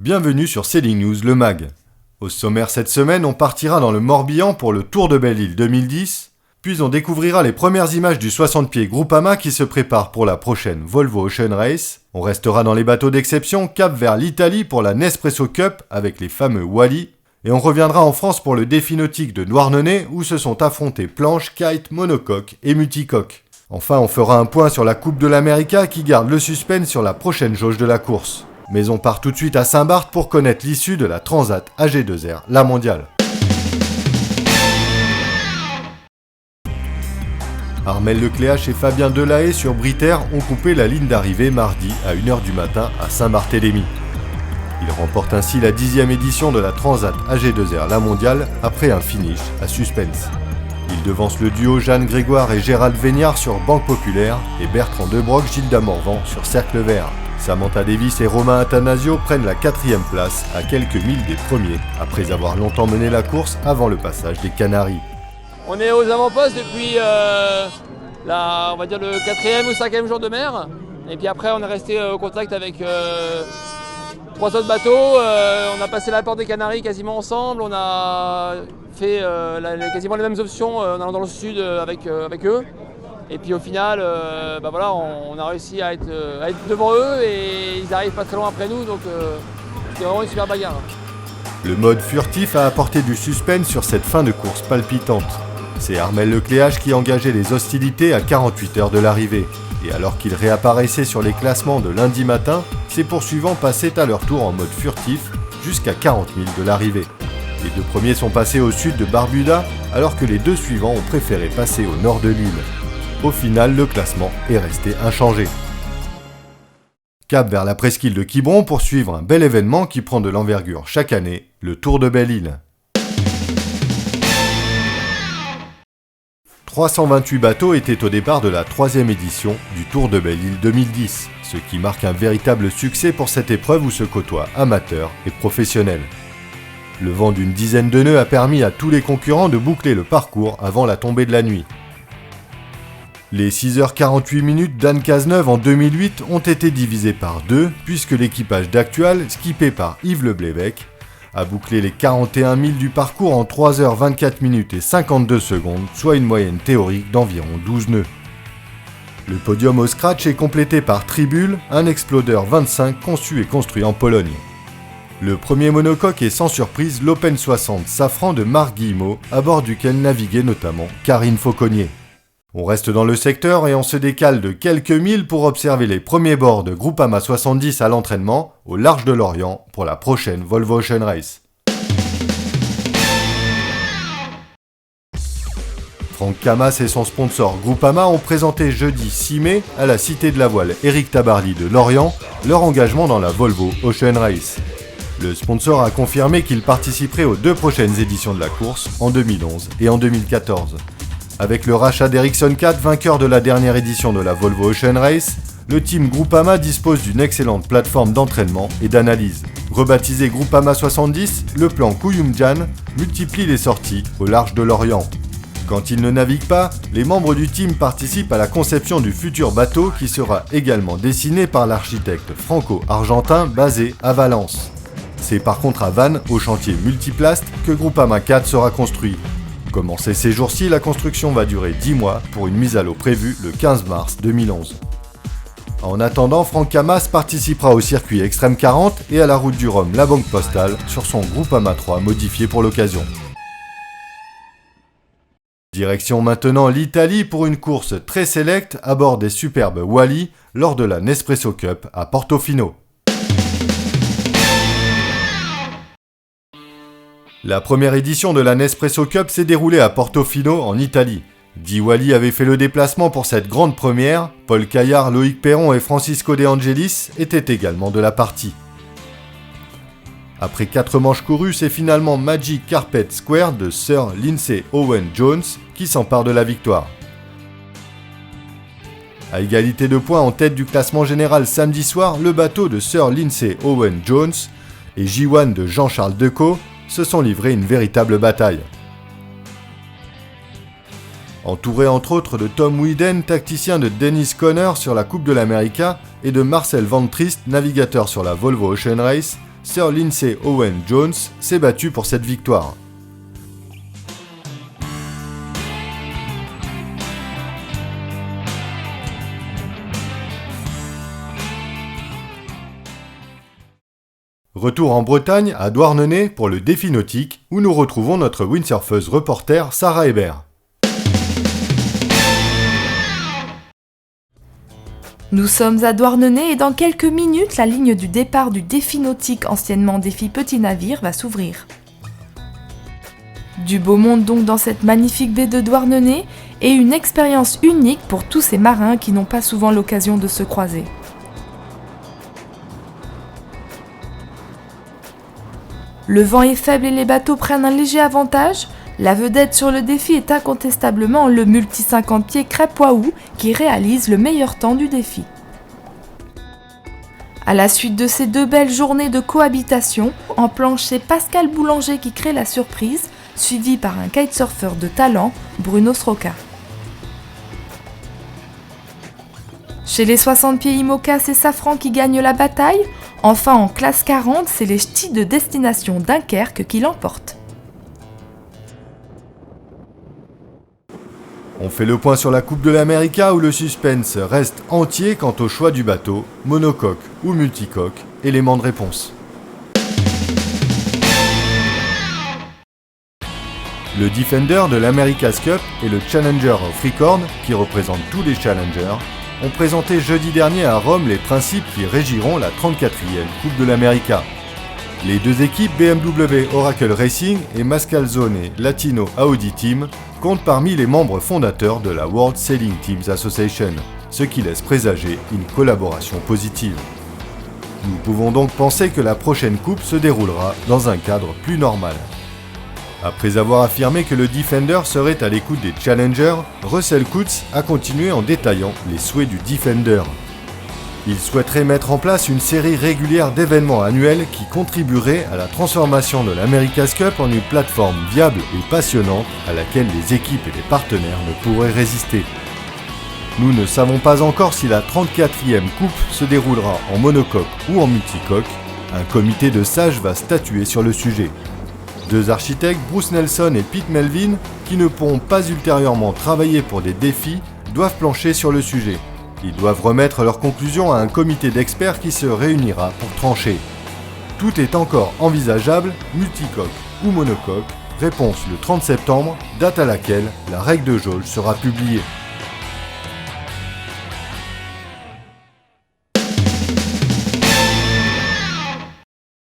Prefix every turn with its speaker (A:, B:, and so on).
A: Bienvenue sur Sailing News, le MAG. Au sommaire cette semaine, on partira dans le Morbihan pour le Tour de Belle-Île 2010, puis on découvrira les premières images du 60 pieds Groupama qui se prépare pour la prochaine Volvo Ocean Race. On restera dans les bateaux d'exception, cap vers l'Italie pour la Nespresso Cup avec les fameux Wally. Et on reviendra en France pour le défi nautique de Douarnenez où se sont affrontés planches, kite, monocoque et multicoque. Enfin, on fera un point sur la Coupe de l'América qui garde le suspense sur la prochaine jauge de la course. Mais on part tout de suite à Saint-Barth pour connaître l'issue de la Transat AG2R, la mondiale. Armel Lecléache et Fabien Delahaye sur Britair ont coupé la ligne d'arrivée mardi à 1h du matin à Saint-Barthélemy. Ils remportent ainsi la 10e édition de la Transat AG2R, la mondiale, après un finish à suspense. Ils devancent le duo Jeanne Grégoire et Gérald Végnard sur Banque Populaire et Bertrand Debroc, Gilda Morvan sur Cercle Vert. Samantha Davis et Romain Attanasio prennent la 4e place à quelques milles des premiers, après avoir longtemps mené la course avant le passage des Canaries.
B: On est aux avant-postes depuis on va dire le 4e ou 5e jour de mer. Et puis après on est resté au contact avec 3 autres bateaux. On a passé la porte des Canaries quasiment ensemble. On a fait quasiment les mêmes options en allant dans le sud avec eux. Et puis au final, on a réussi à être devant eux et ils arrivent pas très loin après nous, donc c'était vraiment une super bagarre.
A: Le mode furtif a apporté du suspense sur cette fin de course palpitante. C'est Armel Lecléache qui engageait les hostilités à 48 heures de l'arrivée. Et alors qu'il réapparaissait sur les classements de lundi matin, ses poursuivants passaient à leur tour en mode furtif jusqu'à 40 000 de l'arrivée. Les 2 premiers sont passés au sud de Barbuda, alors que les 2 suivants ont préféré passer au nord de l'île. Au final, le classement est resté inchangé. Cap vers la presqu'île de Quiberon pour suivre un bel événement qui prend de l'envergure chaque année, le Tour de Belle-Île. 328 bateaux étaient au départ de la 3e édition du Tour de Belle-Île 2010, ce qui marque un véritable succès pour cette épreuve où se côtoient amateurs et professionnels. Le vent d'une dizaine de nœuds a permis à tous les concurrents de boucler le parcours avant la tombée de la nuit. Les 6h48 d'Anne Cazeneuve en 2008 ont été divisés par 2 puisque l'équipage d'Actual, skippé par Yves Le Blévec, a bouclé les 41 000 du parcours en 3h24 et 52 secondes, soit une moyenne théorique d'environ 12 nœuds. Le podium au scratch est complété par Tribule, un Exploder 25 conçu et construit en Pologne. Le premier monocoque est sans surprise l'Open 60 Safran de Marc Guillemot, à bord duquel naviguait notamment Karine Fauconnier. On reste dans le secteur et on se décale de quelques milles pour observer les premiers bords de Groupama 70 à l'entraînement au large de l'Orient pour la prochaine Volvo Ocean Race. Franck Camas et son sponsor Groupama ont présenté jeudi 6 mai à la Cité de la Voile Éric Tabarly de Lorient leur engagement dans la Volvo Ocean Race. Le sponsor a confirmé qu'il participerait aux 2 prochaines éditions de la course en 2011 et en 2014. Avec le rachat d'Ericsson 4, vainqueur de la dernière édition de la Volvo Ocean Race, le team Groupama dispose d'une excellente plateforme d'entraînement et d'analyse. Rebaptisé Groupama 70, le plan Kuyumjan multiplie les sorties au large de l'Orient. Quand ils ne naviguent pas, les membres du team participent à la conception du futur bateau qui sera également dessiné par l'architecte franco-argentin basé à Valence. C'est par contre à Vannes, au chantier Multiplast, que Groupama 4 sera construit. Commencé ces jours-ci, la construction va durer 10 mois pour une mise à l'eau prévue le 15 mars 2011. En attendant, Franck Camas participera au circuit Extrême 40 et à la route du Rhum La Banque Postale sur son Groupama 3 modifié pour l'occasion. Direction maintenant l'Italie pour une course très sélecte à bord des superbes Wally lors de la Nespresso Cup à Portofino. La première édition de la Nespresso Cup s'est déroulée à Portofino, en Italie. 10 Wally avaient fait le déplacement pour cette grande première. Paul Caillard, Loïc Perron et Francisco De Angelis étaient également de la partie. Après 4 manches courues, c'est finalement Magic Carpet Square de Sir Lindsay Owen Jones qui s'empare de la victoire. À égalité de points en tête du classement général samedi soir, le bateau de Sir Lindsay Owen Jones et J1 de Jean-Charles Decaux se sont livrés une véritable bataille. Entouré entre autres de Tom Whedon, tacticien de Dennis Conner sur la Coupe de l'América, et de Marcel Van Triest, navigateur sur la Volvo Ocean Race, Sir Lindsay Owen Jones s'est battu pour cette victoire. Retour en Bretagne, à Douarnenez, pour le défi nautique, où nous retrouvons notre windsurfeuse reporter Sarah Hébert.
C: Nous sommes à Douarnenez et dans quelques minutes, la ligne du départ du défi nautique, anciennement défi petit navire, va s'ouvrir. Du beau monde donc dans cette magnifique baie de Douarnenez et une expérience unique pour tous ces marins qui n'ont pas souvent l'occasion de se croiser. Le vent est faible et les bateaux prennent un léger avantage. La vedette sur le défi est incontestablement le multi 50 pieds Crêpe Wahoo qui réalise le meilleur temps du défi. À la suite de ces 2 belles journées de cohabitation, en planche c'est Pascal Boulanger qui crée la surprise, suivi par un kitesurfer de talent, Bruno Sroka. Chez les 60 pieds IMOCA, c'est Safran qui gagne la bataille. Enfin, en classe 40, c'est les ch'tis de destination Dunkerque qui l'emportent.
A: On fait le point sur la Coupe de l'América où le suspense reste entier quant au choix du bateau, monocoque ou multicoque, élément de réponse. Le Defender de l'America's Cup et le Challenger of Freecorn, qui représentent tous les challengers, ont présenté jeudi dernier à Rome les principes qui régiront la 34e Coupe de l'America. Les 2 équipes BMW Oracle Racing et Mascalzone Latino Audi Team comptent parmi les membres fondateurs de la World Sailing Teams Association, ce qui laisse présager une collaboration positive. Nous pouvons donc penser que la prochaine coupe se déroulera dans un cadre plus normal. Après avoir affirmé que le Defender serait à l'écoute des challengers, Russell Coutts a continué en détaillant les souhaits du Defender. Il souhaiterait mettre en place une série régulière d'événements annuels qui contribueraient à la transformation de l'America's Cup en une plateforme viable et passionnante à laquelle les équipes et les partenaires ne pourraient résister. Nous ne savons pas encore si la 34e coupe se déroulera en monocoque ou en multicoque. Un comité de sages va statuer sur le sujet. 2 architectes, Bruce Nelson et Pete Melvin, qui ne pourront pas ultérieurement travailler pour des défis, doivent plancher sur le sujet. Ils doivent remettre leurs conclusions à un comité d'experts qui se réunira pour trancher. Tout est encore envisageable, multicoque ou monocoque. Réponse le 30 septembre, date à laquelle la règle de jauge sera publiée.